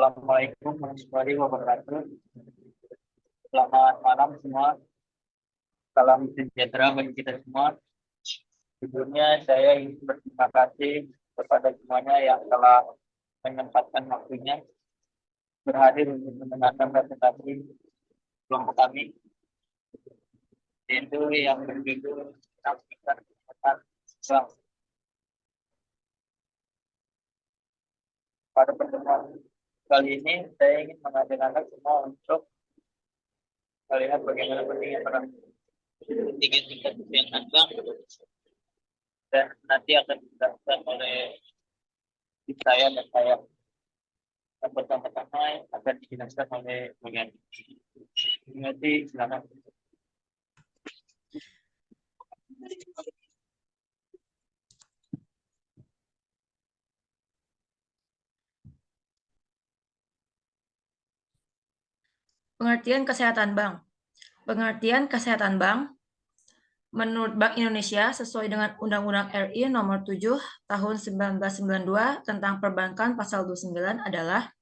Assalamualaikum warahmatullahi wabarakatuh. Selamat malam semua. Salam sejahtera bagi kita semua. Sebelumnya saya ingin berterima kasih kepada semuanya yang telah menyempatkan waktunya berhadir untuk mendengarkan presentasi kelompok kami, yaitu yang berjudul Pendidikan Kesehatan Islam. Pada pertemuan kali ini saya ingin mengajak Anda semua untuk melihat bagaimana pentingnya peran tingkat kesehatan bank, dan nanti akan dijelaskan oleh saya dan saya. Yang pertama-tama akan dijelaskan oleh bagian. Terima kasih, silakan. Pengertian kesehatan bank. Pengertian kesehatan bank menurut Bank Indonesia sesuai dengan Undang-Undang RI Nomor 7 Tahun 1992 tentang Perbankan Pasal 29 adalah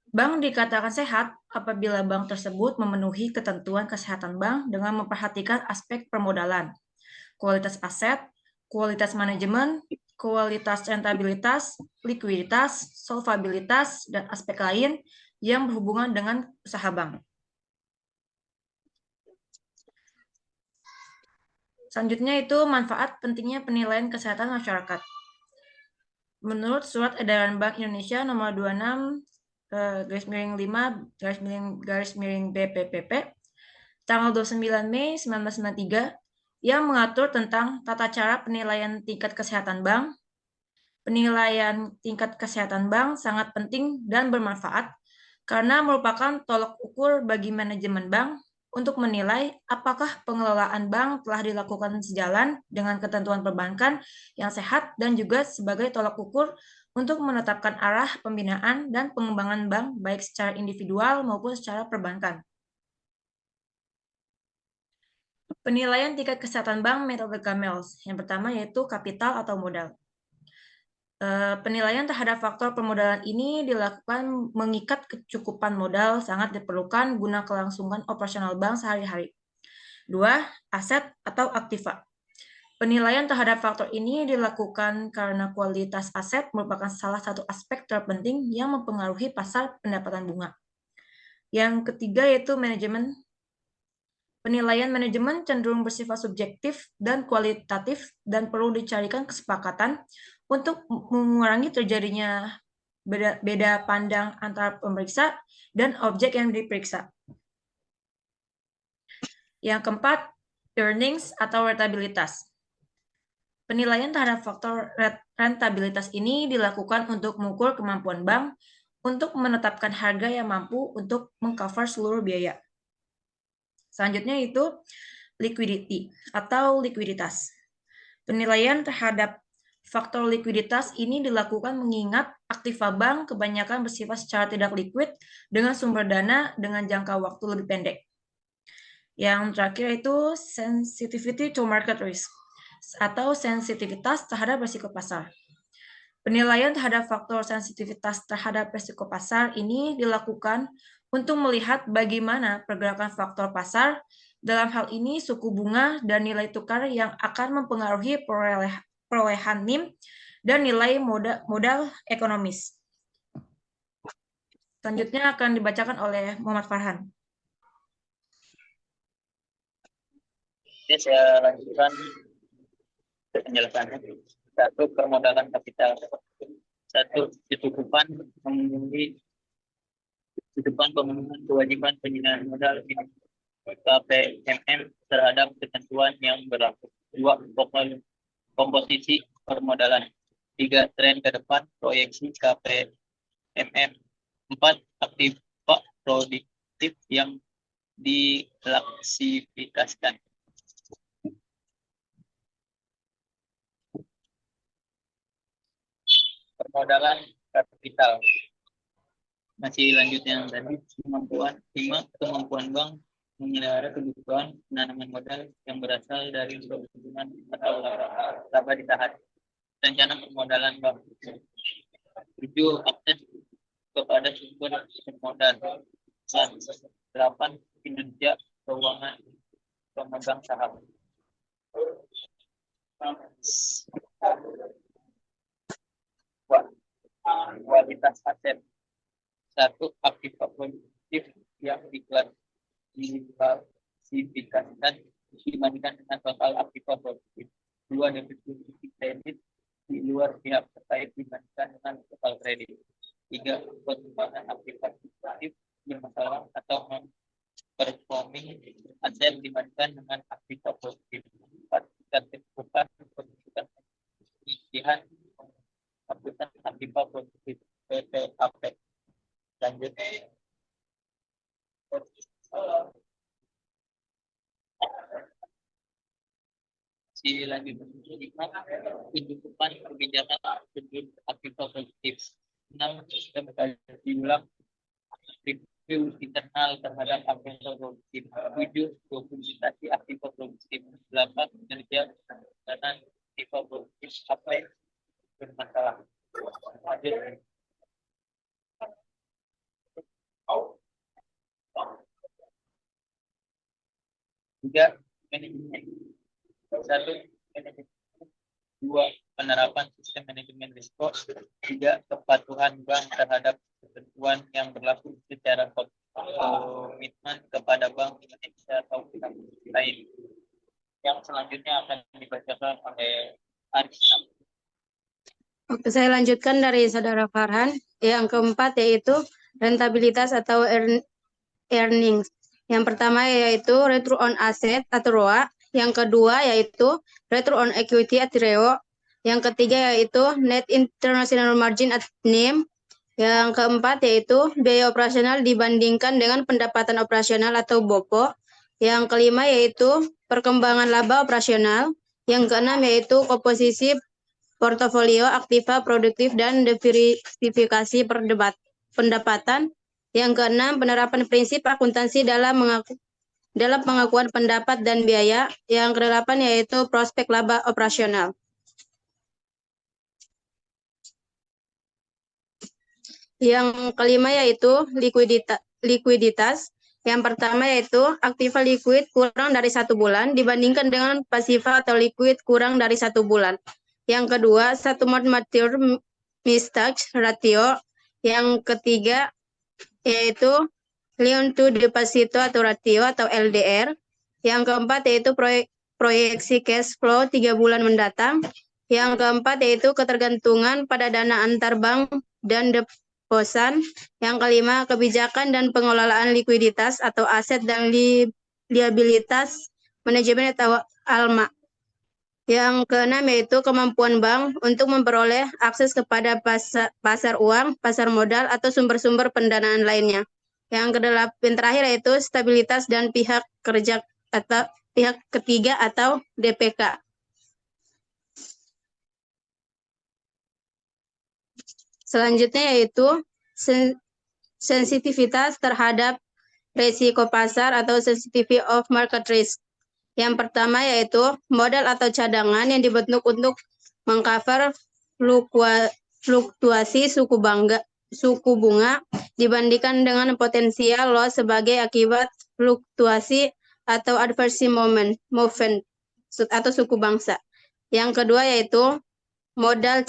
bank dikatakan sehat apabila bank tersebut memenuhi ketentuan kesehatan bank dengan memperhatikan aspek permodalan, kualitas aset, kualitas manajemen, kualitas rentabilitas, likuiditas, solvabilitas, dan aspek lain yang berhubungan dengan usaha bank. Selanjutnya itu manfaat pentingnya penilaian kesehatan masyarakat. Menurut Surat Edaran Bank Indonesia nomor 26/5/BPPP tanggal 29 Mei 1993 yang mengatur tentang tata cara penilaian tingkat kesehatan bank. Penilaian tingkat kesehatan bank sangat penting dan bermanfaat karena merupakan tolok ukur bagi manajemen bank untuk menilai apakah pengelolaan bank telah dilakukan sejalan dengan ketentuan perbankan yang sehat dan juga sebagai tolak ukur untuk menetapkan arah pembinaan dan pengembangan bank baik secara individual maupun secara perbankan. Penilaian tingkat kesehatan bank metode Camels. Yang pertama yaitu kapital atau modal. Penilaian terhadap faktor permodalan ini dilakukan mengikat kecukupan modal sangat diperlukan guna kelangsungan operasional bank sehari-hari. 2. Aset atau aktiva. Penilaian terhadap faktor ini dilakukan karena kualitas aset merupakan salah satu aspek terpenting yang mempengaruhi pasar pendapatan bunga. Yang ketiga yaitu manajemen. Penilaian manajemen cenderung bersifat subjektif dan kualitatif dan perlu dicarikan kesepakatan untuk mengurangi terjadinya beda pandang antara pemeriksa dan objek yang diperiksa. Yang keempat, earnings atau rentabilitas. Penilaian terhadap faktor rentabilitas ini dilakukan untuk mengukur kemampuan bank untuk menetapkan harga yang mampu untuk mengcover seluruh biaya. Selanjutnya itu liquidity atau likuiditas. Penilaian terhadap faktor likuiditas ini dilakukan mengingat aktiva bank kebanyakan bersifat secara tidak liquid dengan sumber dana dengan jangka waktu lebih pendek. Yang terakhir itu sensitivity to market risk atau sensitivitas terhadap risiko pasar. Penilaian terhadap faktor sensitivitas terhadap risiko pasar ini dilakukan untuk melihat bagaimana pergerakan faktor pasar, dalam hal ini suku bunga dan nilai tukar yang akan mempengaruhi perolehan NIM dan nilai modal ekonomis. Selanjutnya akan dibacakan oleh Muhammad Farhan. Oke, saya lanjutkan penjelasannya. 1. Permodalan kapital. 1. Memenuhi pemenuhan kewajiban penyediaan modal KPMM terhadap ketentuan yang berlaku. 2. Komposisi permodalan. 3. Tren ke depan proyeksi KPMM. 4. Aktiva produktif yang diklasifikasikan. Permodalan kapital. Masih lanjut yang tadi, kemampuan bank memelihara kebutuhan penanaman modal yang berasal dari keuntungan atau laba ditahan. Rencana permodalan bank. 7. Akses kepada sumber modal. 8. Kinerja keuangan pemegang saham. Kualitas aset. 1. Aktiva produktif yang diklasifikasikan dibandingkan dengan total aktiva produktif. 2. Depresiasi kredit di luar pihak terkait dibandingkan dengan total kredit. 3. Perkembangan aktiva produktif yang masalah atau performing aset dibandingkan dengan aktiva produktif. 4. Keterbukaan penunjukan pilihan angkutan aktiva produktif PPAP. Lanjut. Pencukupan kebijakan aktiva produktif. 6. Sistem kaji ulang review internal terhadap aktiva produktif. 7. Dokumentasi aktiva produktif. 8. Kinerja dan aktiva produktif apa bermasalah. Lanjut. Tiga, manajemen. 1. Manajemen. 2. Penerapan sistem manajemen risiko. 3. Kepatuhan bank terhadap ketentuan yang berlaku secara komitmen kepada Bank Indonesia atau pihak lain. Yang selanjutnya akan dibacakan oleh Arisa. Oke, saya lanjutkan dari Saudara Farhan. Yang keempat yaitu rentabilitas atau earnings. Yang pertama yaitu return on asset atau ROA. Yang kedua yaitu return on equity atau REO. Yang ketiga yaitu net international margin atau NIM. Yang keempat yaitu biaya operasional dibandingkan dengan pendapatan operasional atau BOPO. Yang kelima yaitu perkembangan laba operasional. Yang keenam yaitu komposisi portofolio aktiva produktif dan diversifikasi pendapatan. Yang keenam, penerapan prinsip akuntansi dalam pengakuan pendapat dan biaya. Yang kedelapan yaitu prospek laba operasional. Yang kelima yaitu likuiditas. Yang pertama yaitu aktiva liquid kurang dari 1 bulan dibandingkan dengan pasiva atau liquid kurang dari 1 bulan. Yang kedua, 1 month mature mismatch ratio. Yang ketiga yaitu loan to deposito atau ratio atau LDR. Yang keempat yaitu proyeksi cash flow 3 bulan mendatang. Yang keempat yaitu ketergantungan pada dana antar bank dan deposan. Yang kelima, kebijakan dan pengelolaan likuiditas atau aset dan liabilitas manajemen atau ALMA. Yang keenam yaitu kemampuan bank untuk memperoleh akses kepada pasar uang, pasar modal, atau sumber-sumber pendanaan lainnya. Yang kedelapan terakhir yaitu stabilitas dan pihak kerja atau pihak ketiga atau DPK. Selanjutnya yaitu sensitivitas terhadap risiko pasar atau sensitivity of market risk. Yang pertama yaitu modal atau cadangan yang dibentuk untuk mengcover fluktuasi suku bunga dibandingkan dengan potensial loss sebagai akibat fluktuasi atau adverse movement atau suku bangsa. Yang kedua yaitu modal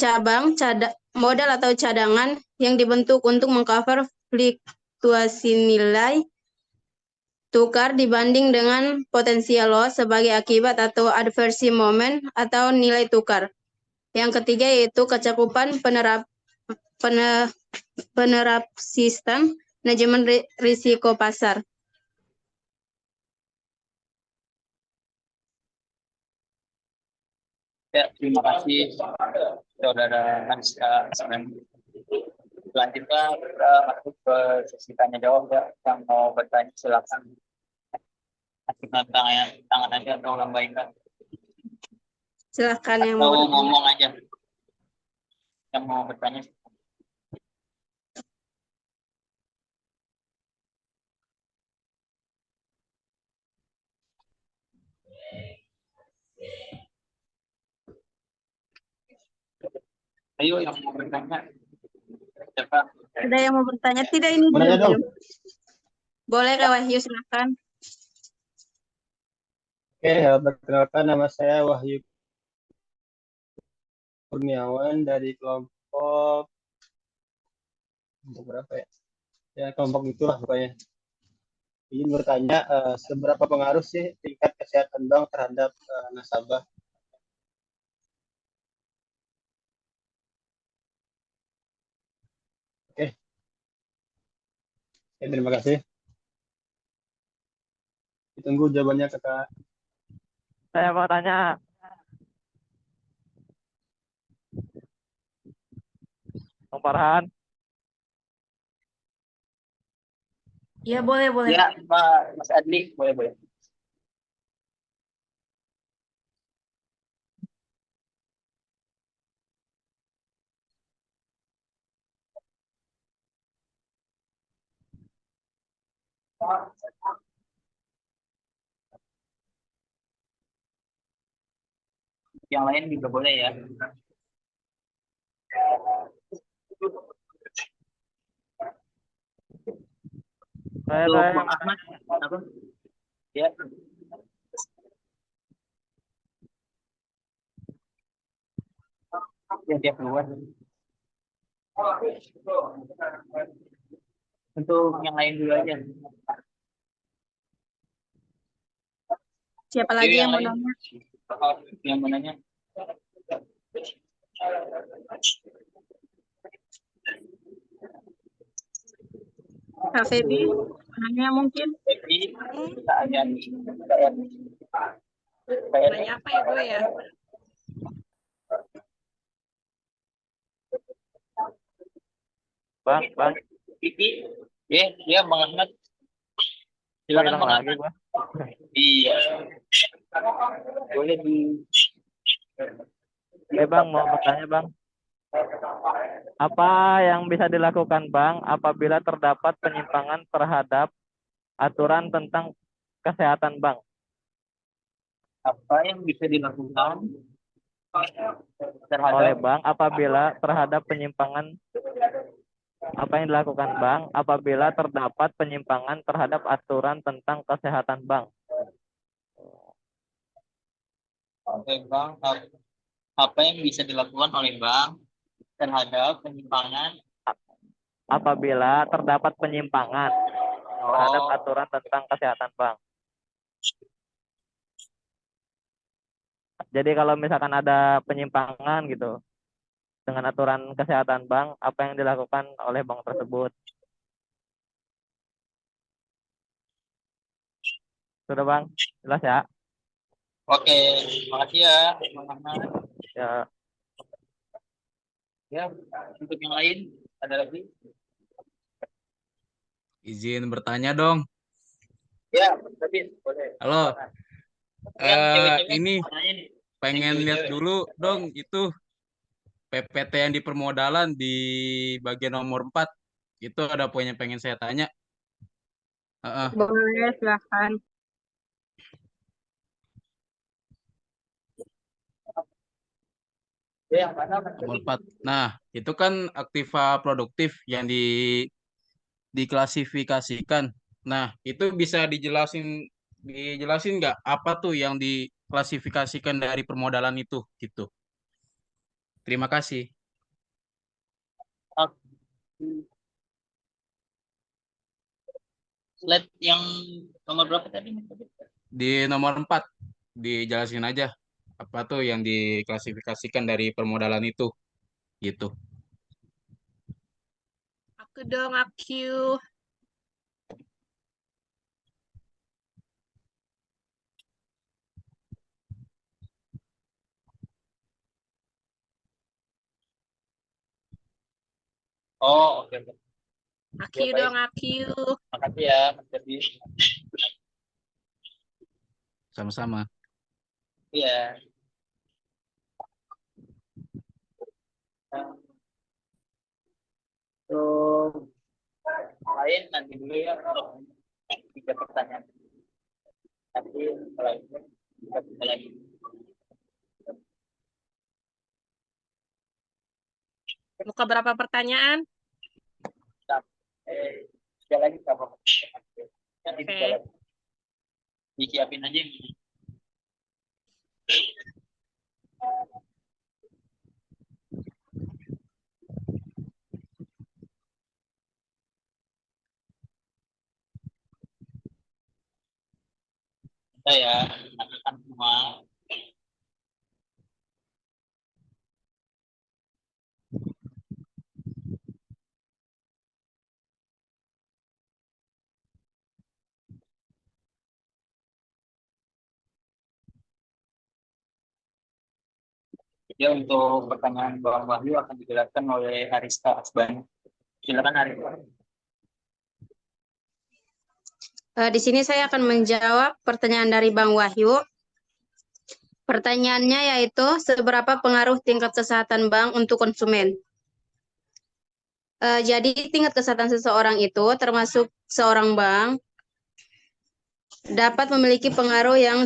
atau cadangan yang dibentuk untuk mengcover fluktuasi nilai tukar dibanding dengan potensial loss sebagai akibat atau adverse movement atau nilai tukar. Yang ketiga yaitu kecakupan penerap sistem manajemen risiko pasar. Ya, terima kasih Saudara Hanska. Selanjutnya kita masuk ke sesi tanya jawab ya. Yang mau bertanya silakan aktifkan tangan aja atau lambaikan. Silakan yang mau mau ngomong aja. Yang mau bertanya. Ayo yang mau bertanya. Siapa? Ada yang mau bertanya? Tidak, ini Mau nanya dong? belum. Boleh Kak Wahyu, silakan. Oke, perkenalkan nama saya Wahyu Kurniawan dari kelompok berapa ya? Ya kelompok itulah pokoknya. Ingin bertanya, seberapa pengaruh sih tingkat kesehatan bank terhadap nasabah? Oke, ya, terima kasih. Ditunggu jawabannya kakak. Saya mau tanya, Bang Farhan. Ya, boleh, boleh. Ya, Pak Mas Adli, boleh, boleh. Yang lain juga boleh ya. Saya Bang Ahmad, apa? Ya. Yang tiap keluar. Untuk yang lain dulu aja. Siapa lagi yang mau lain? nanya? Yang mau nanya? Kak Febi, nanya mungkin? Jadi, kita ada Nanya apa ya gue ya? Bang. Kiki. Ya, Bang Ahmad. Silakan Bang Ahmad. Iya. Boleh di. Bang, mau bertanya Bang, apa yang bisa dilakukan Bang apabila terdapat penyimpangan terhadap aturan tentang kesehatan Bang? Apa yang bisa dilakukan Oleh terhadap Bang apabila terhadap penyimpangan, apa yang dilakukan Bang apabila terdapat penyimpangan terhadap aturan tentang kesehatan Bang? Bang, apa yang bisa dilakukan oleh Bang terhadap penyimpangan Apabila terdapat penyimpangan terhadap aturan tentang kesehatan Bang. Jadi kalau misalkan ada penyimpangan gitu dengan aturan kesehatan Bang, apa yang dilakukan oleh Bang tersebut? Sudah Bang, jelas ya? Oke, makasih ya, Bang Ahmad. Ya, Ya, untuk yang lain ada lagi? Izin bertanya dong. Ya, tapi boleh. Halo, Yang cewek-cewek ini tanyain. pengen Yang lihat cewek-cewek. dulu dong itu PPT yang di permodalan di bagian nomor 4. Itu ada poin yang pengen saya tanya. Heeh. Boleh, silakan. Ya, yang mana? Nomor 4. Nah, itu kan aktiva produktif yang diklasifikasikan. Nah, itu bisa dijelasin nggak apa tuh yang diklasifikasikan dari permodalan itu gitu. Terima kasih. Slide yang nomor berapa tadi? Di nomor 4 dijelasin aja apa tuh yang diklasifikasikan dari permodalan itu gitu. Aku dong, aku. Oh, oke. Aku Ya, baik. dong, aku. Makasih ya, Mas Ferdi. Sama-sama. Iya. Untuk lain nanti dulu ya, 3 pertanyaan. Nanti setelah itu kita bisa lagi. Buka berapa pertanyaan? Tiga lagi apa? Nanti Oke. tiga lagi. Disiapin aja yang ini. Saya akan semua. Ya, untuk pertanyaan Bang Wahyu akan dijelaskan oleh Arista Asbani. Silakan Arista. Di sini saya akan menjawab pertanyaan dari Bang Wahyu. Pertanyaannya yaitu, seberapa pengaruh tingkat kesehatan bank untuk konsumen? Jadi tingkat kesehatan seseorang itu, termasuk seorang bank, dapat memiliki pengaruh yang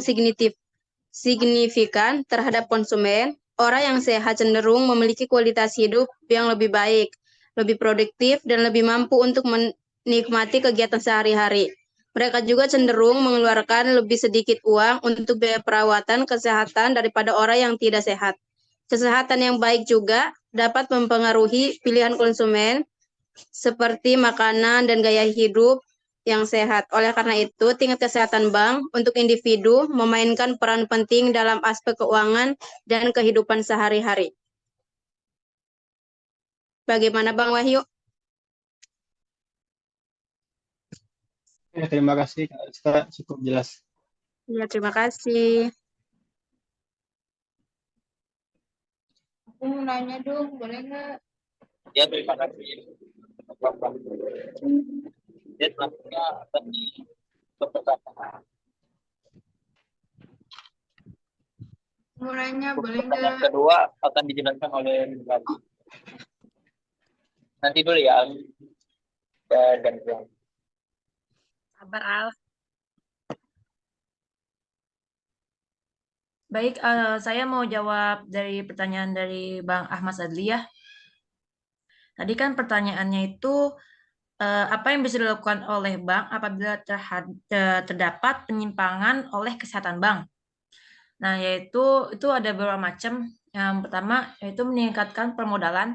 signifikan terhadap konsumen. Orang yang sehat cenderung memiliki kualitas hidup yang lebih baik, lebih produktif, dan lebih mampu untuk menikmati kegiatan sehari-hari. Mereka juga cenderung mengeluarkan lebih sedikit uang untuk biaya perawatan kesehatan daripada orang yang tidak sehat. Kesehatan yang baik juga dapat mempengaruhi pilihan konsumen seperti makanan dan gaya hidup yang sehat. Oleh karena itu, tingkat kesehatan bank untuk individu memainkan peran penting dalam aspek keuangan dan kehidupan sehari-hari. Bagaimana Bang Wahyu? Ya, terima kasih Kak Arista, cukup jelas. Ya, terima kasih. Aku mau nanya dong, boleh nggak? Ya, terima kasih. Ya, selanjutnya akan diperkatakan. Mau nanya, boleh Pertanyaan nggak? kedua akan dijelaskan oleh Bupati. Nanti dulu ya, Ali. Dan Sabar, Al. Baik, saya mau jawab dari pertanyaan dari Bang Ahmad Adli ya. Tadi kan pertanyaannya itu, apa yang bisa dilakukan oleh bank apabila terdapat penyimpangan oleh kesehatan bank? Nah, yaitu itu ada beberapa macam. Yang pertama yaitu meningkatkan permodalan.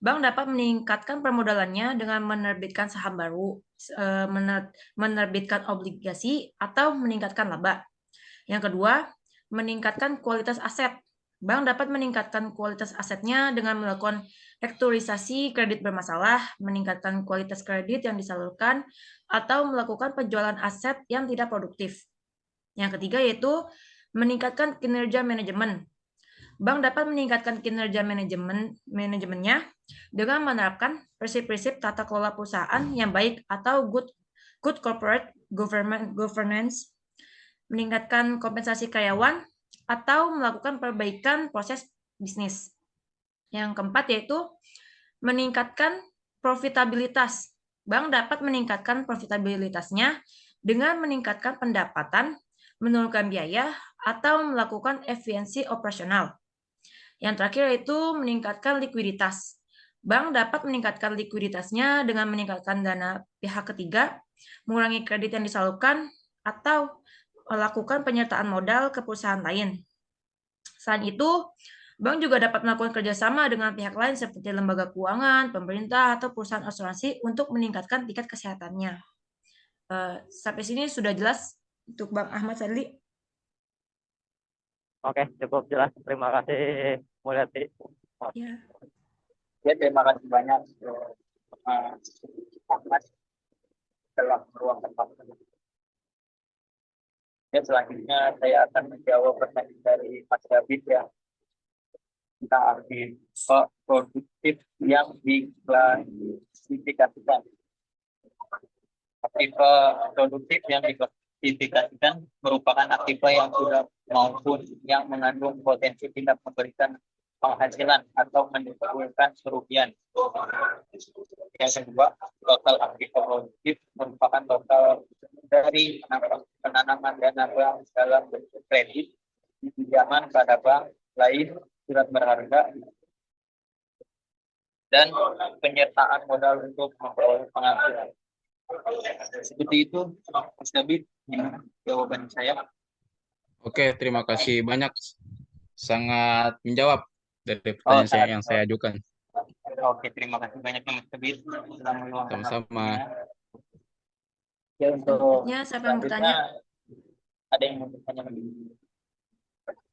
Bank dapat meningkatkan permodalannya dengan menerbitkan saham baru, menerbitkan obligasi, atau meningkatkan laba. Yang kedua, meningkatkan kualitas aset. Bank dapat meningkatkan kualitas asetnya dengan melakukan rekturisasi kredit bermasalah, meningkatkan kualitas kredit yang disalurkan, atau melakukan penjualan aset yang tidak produktif. Yang ketiga yaitu meningkatkan kinerja manajemen. Bank dapat meningkatkan kinerja manajemennya dengan menerapkan prinsip-prinsip tata kelola perusahaan yang baik atau good corporate governance, meningkatkan kompensasi karyawan, atau melakukan perbaikan proses bisnis. Yang keempat yaitu meningkatkan profitabilitas. Bank dapat meningkatkan profitabilitasnya dengan meningkatkan pendapatan, menurunkan biaya, atau melakukan efisiensi operasional. Yang terakhir yaitu meningkatkan likuiditas. Bank dapat meningkatkan likuiditasnya dengan meningkatkan dana pihak ketiga, mengurangi kredit yang disalurkan, atau melakukan penyertaan modal ke perusahaan lain. Selain itu, bank juga dapat melakukan kerjasama dengan pihak lain seperti lembaga keuangan, pemerintah, atau perusahaan asuransi untuk meningkatkan tingkat kesehatannya. Sampai sini sudah jelas untuk Bang Ahmad Sadli. Oke, cukup jelas. Terima kasih, Mulyati. Ya. ya, terima kasih banyak Ahmad telah meluangkan waktu. Ya, selanjutnya saya akan menjawab pertanyaan dari Mas David ya, tentang arti produktif yang diklasifikasikan. Aktiva produktif yang diklasifikasikan merupakan aktiva yang sudah maupun yang mengandung potensi tidak memberikan penghasilan atau menimbulkan kerugian. Yang kedua, total aktiva produktif merupakan total dari penanaman dana bank dalam bentuk kredit, pinjaman pada bank lain, surat berharga, dan penyertaan modal untuk memperoleh penghasilan. Seperti itu, Mas David, gimana jawaban saya? Oke, terima kasih banyak. Sangat menjawab dari pertanyaan saya yang saya ajukan. Oke, terima kasih banyak Mas David telah meluangkan Sama-sama. waktunya. Ya, untuk Selanjutnya, siapa yang selanjutnya bertanya? ada yang mau bertanya lagi?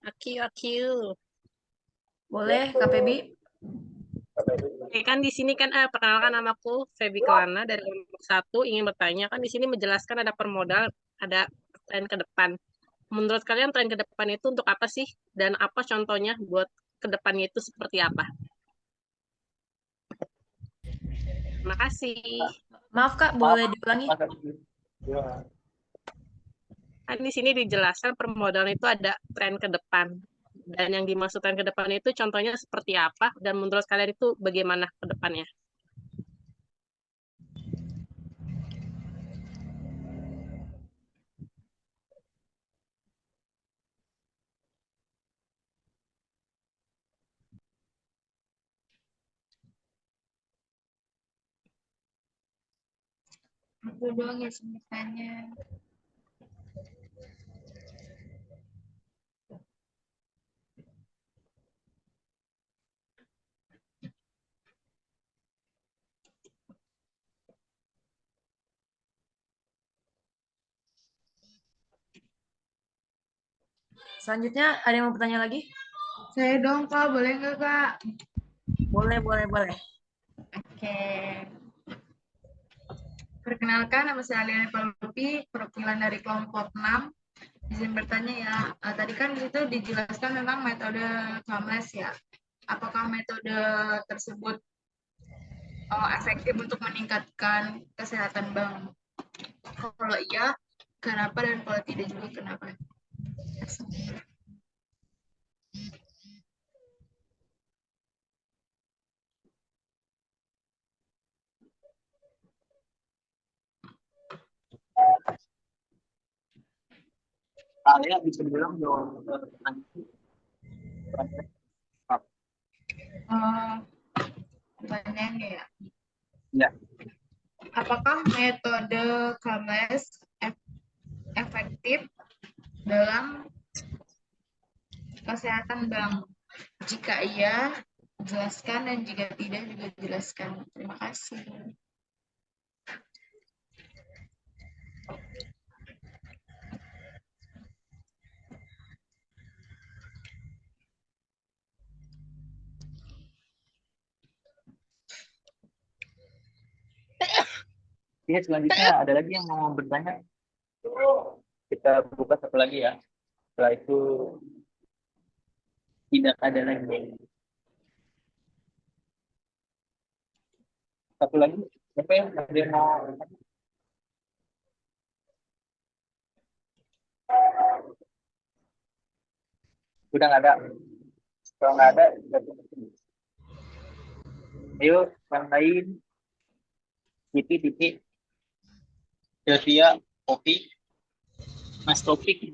Aku. Boleh, Kak Febi? Kan di sini kan perkenalkan namaku Febi Kelana dari kelompok 1 ingin bertanya kan di sini menjelaskan ada permodal, ada tren ke depan. Menurut kalian tren ke depan itu untuk apa sih dan apa contohnya buat ke depannya itu seperti apa? Terima kasih. Maaf Kak, boleh diulangi? Mas David. Kan di sini dijelaskan permodalan itu ada tren ke depan. Dan yang dimaksudkan ke depan itu contohnya seperti apa dan menurut kalian itu bagaimana ke depannya? Aku doang ya sebutannya. Selanjutnya, ada yang mau bertanya lagi? Saya dong Kak, boleh nggak Kak? Boleh. Oke. Perkenalkan, nama saya Aliani Palupi, perwakilan dari kelompok 6. Izin bertanya ya, tadi kan di situ dijelaskan tentang metode Kamles ya. Apakah metode tersebut efektif untuk meningkatkan kesehatan bank? Kalau iya, kenapa, dan kalau tidak juga kenapa? Saya bisa bilang jawaban itu. Pertanyaannya ya, Ya, apakah metode Kamles efektif dalam kesehatan bank? Jika iya, jelaskan, dan jika tidak juga jelaskan. Terima kasih. ini selanjutnya ada lagi yang mau bertanya. Kita buka satu lagi ya. Setelah itu tidak ada lagi. Satu lagi, siapa yang ada yang mau bertanya? Sudah nggak ada. Kalau nggak ada, ayo yang lain. Titik. Sylvia, Kopi, Mas Topik.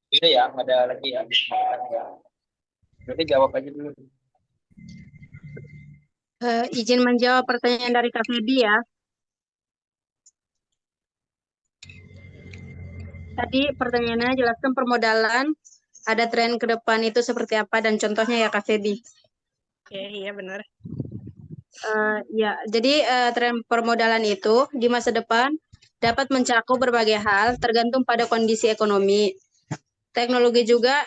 Udah ya, nggak ada lagi ya. Berarti jawab aja dulu. Izin menjawab pertanyaan dari Kak Febi ya. Tadi pertanyaannya jelaskan permodalan, ada tren ke depan itu seperti apa, dan contohnya ya Kak Febi. Oke, iya benar. Ya, jadi tren permodalan itu di masa depan dapat mencakup berbagai hal tergantung pada kondisi ekonomi. Teknologi juga,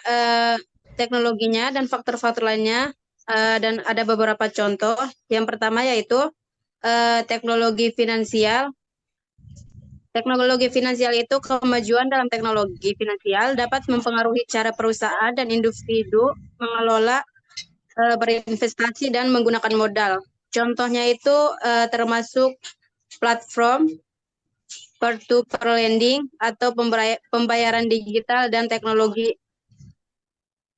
teknologinya dan faktor-faktor lainnya, dan ada beberapa contoh. Yang pertama yaitu teknologi finansial. Teknologi finansial itu kemajuan dalam teknologi finansial dapat mempengaruhi cara perusahaan dan individu mengelola, berinvestasi dan menggunakan modal. Contohnya itu termasuk platform peer-to-peer lending atau pembayaran digital dan teknologi.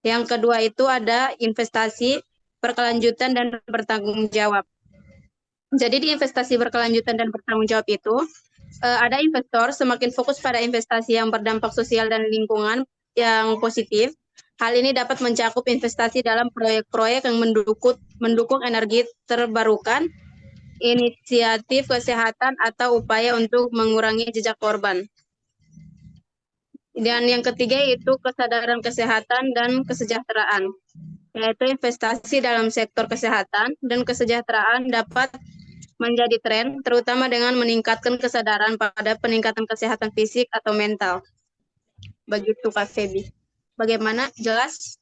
Yang kedua itu ada investasi. berkelanjutan, dan bertanggung jawab. Jadi di investasi berkelanjutan dan bertanggung jawab itu, ada investor semakin fokus pada investasi yang berdampak sosial dan lingkungan yang positif. Hal ini dapat mencakup investasi dalam proyek-proyek yang mendukung energi terbarukan, inisiatif kesehatan, atau upaya untuk mengurangi jejak korban. Dan yang ketiga yaitu kesadaran kesehatan dan kesejahteraan, yaitu investasi dalam sektor kesehatan dan kesejahteraan dapat menjadi tren, terutama dengan meningkatkan kesadaran pada peningkatan kesehatan fisik atau mental. Begitu Kak Febi. Bagaimana? Jelas?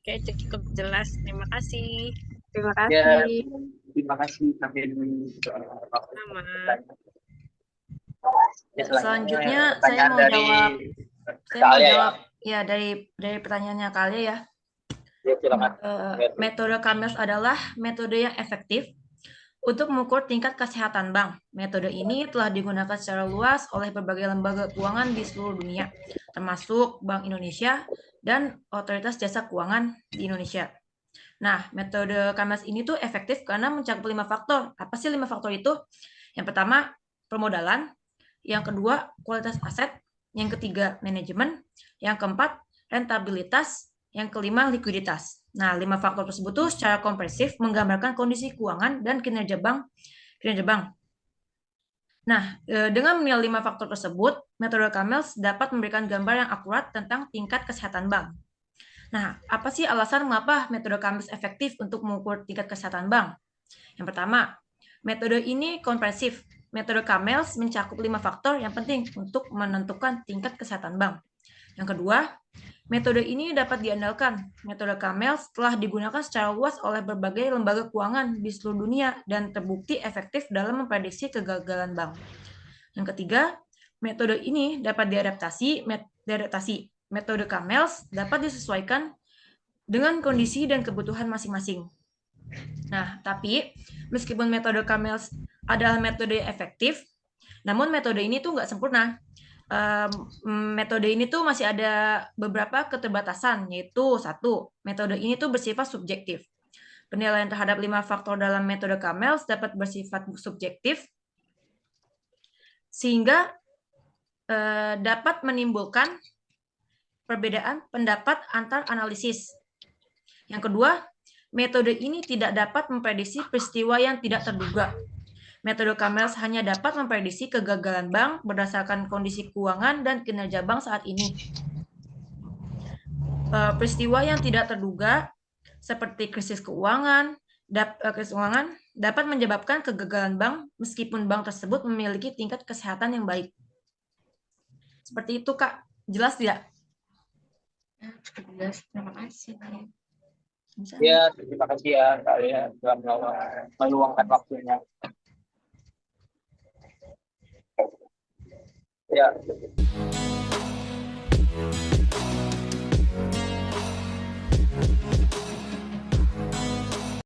Oke, cukup jelas. Terima kasih. Terima Ya, kasih. terima kasih sampai Sama. Selanjutnya saya pertanyaan mau dari jawab. Saya mau Kak Alia, jawab ya dari pertanyaannya Kak Alia ya. ya. Silakan. Metode CAMELS adalah metode yang efektif untuk mengukur tingkat kesehatan bank. Metode ini telah digunakan secara luas oleh berbagai lembaga keuangan di seluruh dunia, termasuk Bank Indonesia dan Otoritas Jasa Keuangan di Indonesia. Nah, metode CAMELS ini tuh efektif karena mencakup 5 faktor. Apa sih 5 faktor itu? Yang pertama, permodalan. Yang kedua, kualitas aset. Yang ketiga, manajemen. Yang keempat, rentabilitas. Yang kelima, likuiditas. Nah, 5 faktor tersebut tuh secara komprehensif menggambarkan kondisi keuangan dan kinerja bank. Nah, dengan menilai 5 faktor tersebut, metode CAMELS dapat memberikan gambar yang akurat tentang tingkat kesehatan bank. Nah, apa sih alasan mengapa metode CAMELS efektif untuk mengukur tingkat kesehatan bank? Yang pertama, metode ini komprehensif. Metode CAMELS mencakup 5 faktor yang penting untuk menentukan tingkat kesehatan bank. Yang kedua, metode ini dapat diandalkan. Metode CAMELS telah digunakan secara luas oleh berbagai lembaga keuangan di seluruh dunia dan terbukti efektif dalam memprediksi kegagalan bank. Yang ketiga, metode ini dapat diadaptasi. Metode CAMELS dapat disesuaikan dengan kondisi dan kebutuhan masing-masing. Nah, tapi meskipun metode CAMELS adalah metode yang efektif, namun metode ini tuh nggak sempurna. Metode ini tuh masih ada beberapa keterbatasan, yaitu satu, metode ini tuh bersifat subjektif. Penilaian terhadap 5 faktor dalam metode CAMELS dapat bersifat subjektif, sehingga dapat menimbulkan perbedaan pendapat antar analisis. Yang kedua, metode ini tidak dapat memprediksi peristiwa yang tidak terduga. Metode CAMELS hanya dapat memprediksi kegagalan bank berdasarkan kondisi keuangan dan kinerja bank saat ini. Peristiwa yang tidak terduga seperti krisis keuangan dapat menyebabkan kegagalan bank meskipun bank tersebut memiliki tingkat kesehatan yang baik. Seperti itu, Kak. Jelas tidak? Jelas. Terima kasih. Ya, terima kasih ya Kak Alia telah meluangkan waktunya. Ya.